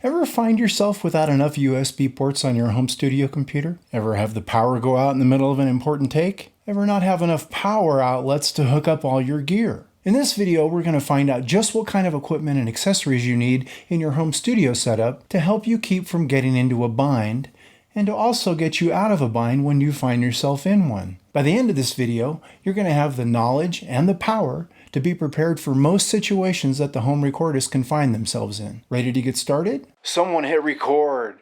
Ever find yourself without enough USB ports on your home studio computer? Ever have the power go out in the middle of an important take? Ever not have enough power outlets to hook up all your gear? In this video, we're going to find out just what kind of equipment and accessories you need in your home studio setup to help you keep from getting into a bind, and to also get you out of a bind when you find yourself in one. By the end of this video, you're going to have the knowledge and the power to be prepared for most situations that the home recordist can find themselves in. Ready to get started? Someone hit record!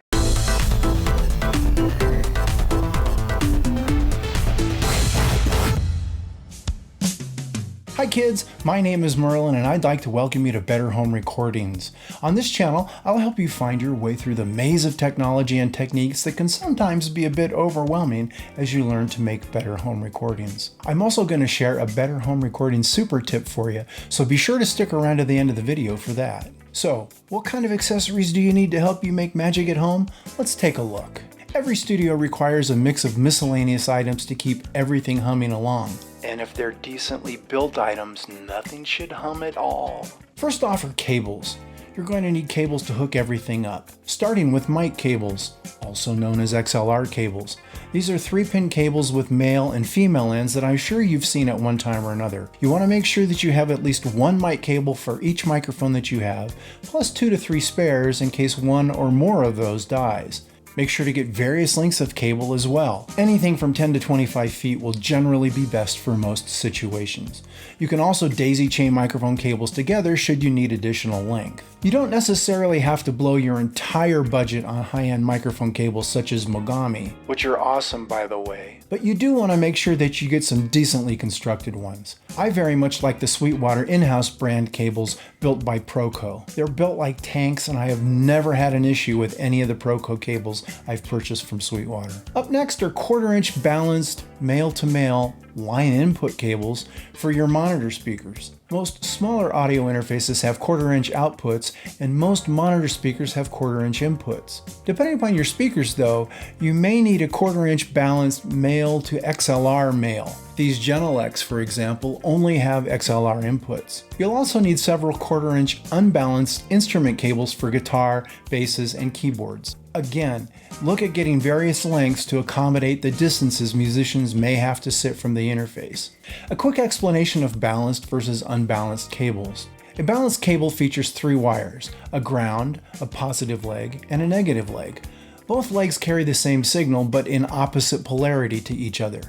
Hi kids, my name is Merlin and I'd like to welcome you to Better Home Recordings. On this channel, I'll help you find your way through the maze of technology and techniques that can sometimes be a bit overwhelming as you learn to make better home recordings. I'm also going to share a Better Home Recording super tip for you, so be sure to stick around to the end of the video for that. So, what kind of accessories do you need to help you make magic at home? Let's take a look. Every studio requires a mix of miscellaneous items to keep everything humming along. And if they're decently built items, nothing should hum at all. First off are cables. You're going to need cables to hook everything up, starting with mic cables, also known as XLR cables. These are 3-pin cables with male and female ends that I'm sure you've seen at one time or another. You want to make sure that you have at least one mic cable for each microphone that you have, plus 2 to 3 spares in case one or more of those dies. Make sure to get various lengths of cable as well. Anything from 10 to 25 feet will generally be best for most situations. You can also daisy chain microphone cables together should you need additional length. You don't necessarily have to blow your entire budget on high-end microphone cables such as Mogami, which are awesome by the way, but you do want to make sure that you get some decently constructed ones. I very much like the Sweetwater in-house brand cables built by Proco. They're built like tanks and I have never had an issue with any of the Proco cables I've purchased from Sweetwater. Up next are 1/4-inch balanced male-to-male line input cables for your monitor speakers. Most smaller audio interfaces have 1/4-inch outputs and most monitor speakers have 1/4-inch inputs. Depending upon your speakers though, you may need a 1/4-inch balanced male to XLR male. These Genelecs, for example, only have XLR inputs. You'll also need several 1/4-inch unbalanced instrument cables for guitar, basses, and keyboards. Again, look at getting various lengths to accommodate the distances musicians may have to sit from the interface. A quick explanation of balanced versus unbalanced cables. A balanced cable features 3 wires, a ground, a positive leg, and a negative leg. Both legs carry the same signal but in opposite polarity to each other.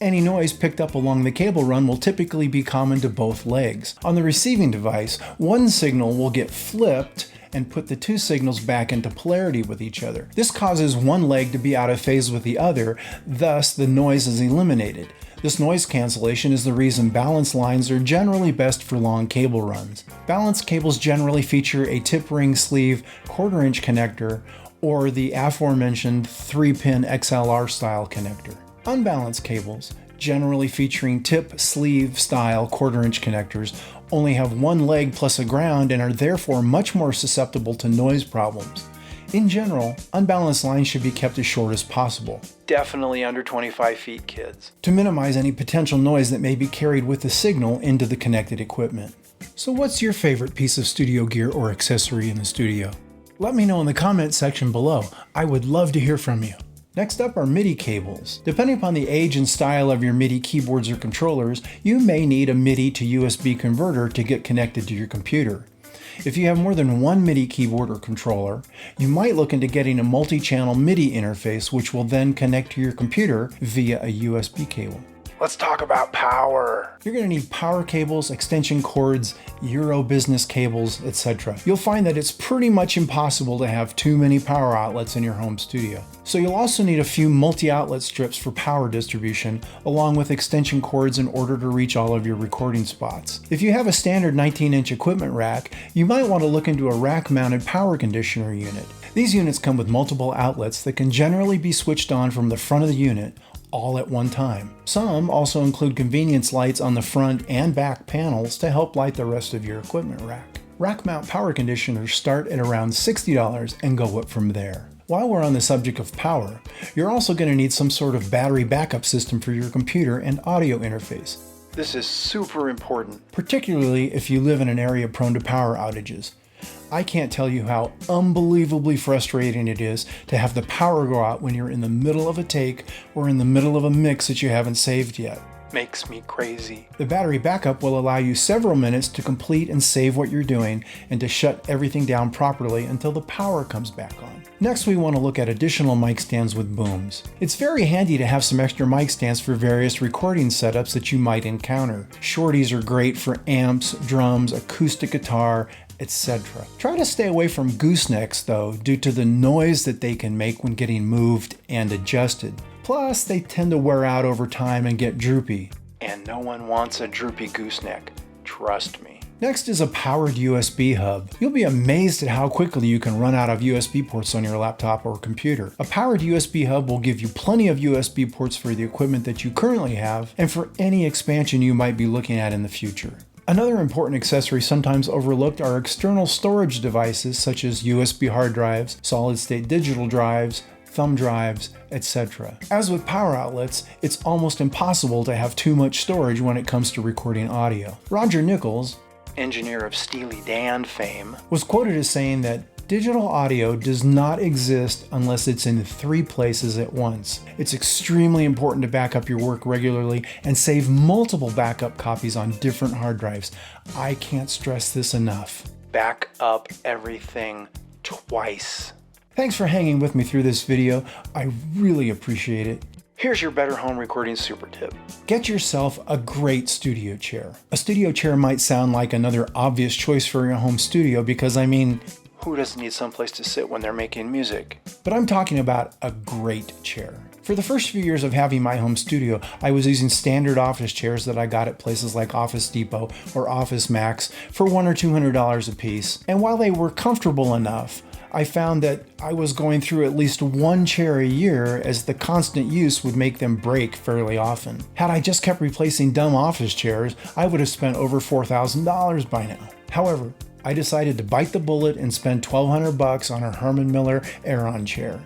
Any noise picked up along the cable run will typically be common to both legs. On the receiving device, one signal will get flipped and put the 2 signals back into polarity with each other. This causes one leg to be out of phase with the other, thus the noise is eliminated. This noise cancellation is the reason balanced lines are generally best for long cable runs. Balanced cables generally feature a tip ring sleeve 1/4-inch connector or the aforementioned 3-pin XLR style connector. Unbalanced cables, generally featuring tip sleeve style 1/4-inch connectors, only have one leg plus a ground and are therefore much more susceptible to noise problems. In general, unbalanced lines should be kept as short as possible. Definitely under 25 feet, kids, to minimize any potential noise that may be carried with the signal into the connected equipment. So what's your favorite piece of studio gear or accessory in the studio? Let me know in the comment section below. I would love to hear from you. Next up are MIDI cables. Depending upon the age and style of your MIDI keyboards or controllers, you may need a MIDI to USB converter to get connected to your computer. If you have more than one MIDI keyboard or controller, you might look into getting a multi-channel MIDI interface which will then connect to your computer via a USB cable. Let's talk about power. You're going to need power cables, extension cords, Euro business cables, etc. You'll find that it's pretty much impossible to have too many power outlets in your home studio. So you'll also need a few multi-outlet strips for power distribution, along with extension cords in order to reach all of your recording spots. If you have a standard 19-inch equipment rack, you might want to look into a rack-mounted power conditioner unit. These units come with multiple outlets that can generally be switched on from the front of the unit all at one time. Some also include convenience lights on the front and back panels to help light the rest of your equipment rack. Rack mount power conditioners start at around $60 and go up from there. While we're on the subject of power, you're also going to need some sort of battery backup system for your computer and audio interface. This is super important, particularly if you live in an area prone to power outages. I can't tell you how unbelievably frustrating it is to have the power go out when you're in the middle of a take or in the middle of a mix that you haven't saved yet. Makes me crazy. The battery backup will allow you several minutes to complete and save what you're doing and to shut everything down properly until the power comes back on. Next, we want to look at additional mic stands with booms. It's very handy to have some extra mic stands for various recording setups that you might encounter. Shorties are great for amps, drums, acoustic guitar, etc. Try to stay away from goosenecks though, due to the noise that they can make when getting moved and adjusted. Plus, they tend to wear out over time and get droopy. And no one wants a droopy gooseneck, trust me. Next is a powered USB hub. You'll be amazed at how quickly you can run out of USB ports on your laptop or computer. A powered USB hub will give you plenty of USB ports for the equipment that you currently have and for any expansion you might be looking at in the future. Another important accessory sometimes overlooked are external storage devices such as USB hard drives, solid-state digital drives, thumb drives, etc. As with power outlets, it's almost impossible to have too much storage when it comes to recording audio. Roger Nichols, engineer of Steely Dan fame, was quoted as saying that digital audio does not exist unless it's in 3 places at once. It's extremely important to back up your work regularly and save multiple backup copies on different hard drives. I can't stress this enough. Back up everything twice. Thanks for hanging with me through this video. I really appreciate it. Here's your Better Home Recording super tip. Get yourself a great studio chair. A studio chair might sound like another obvious choice for your home studio because, I mean, who doesn't need someplace to sit when they're making music? But I'm talking about a great chair. For the first few years of having my home studio, I was using standard office chairs that I got at places like Office Depot or Office Max for $100 or $200 a piece. And while they were comfortable enough, I found that I was going through at least one chair a year as the constant use would make them break fairly often. Had I just kept replacing dumb office chairs, I would have spent over $4,000 by now. However, I decided to bite the bullet and spend $1,200 on a Herman Miller Aeron chair.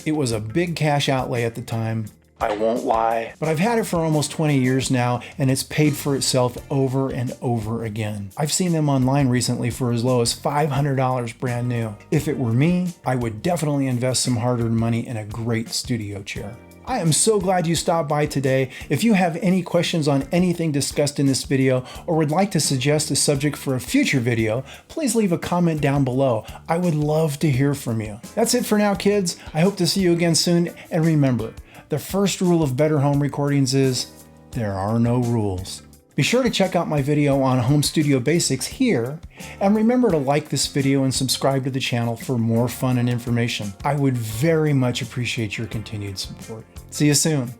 It was a big cash outlay at the time, I won't lie, but I've had it for almost 20 years now and it's paid for itself over and over again. I've seen them online recently for as low as $500 brand new. If it were me, I would definitely invest some hard-earned money in a great studio chair. I am so glad you stopped by today. If you have any questions on anything discussed in this video or would like to suggest a subject for a future video, please leave a comment down below. I would love to hear from you. That's it for now, kids. I hope to see you again soon, and remember, the first rule of Better Home Recordings is, there are no rules. Be sure to check out my video on home studio basics here, and remember to like this video and subscribe to the channel for more fun and information. I would very much appreciate your continued support. See you soon.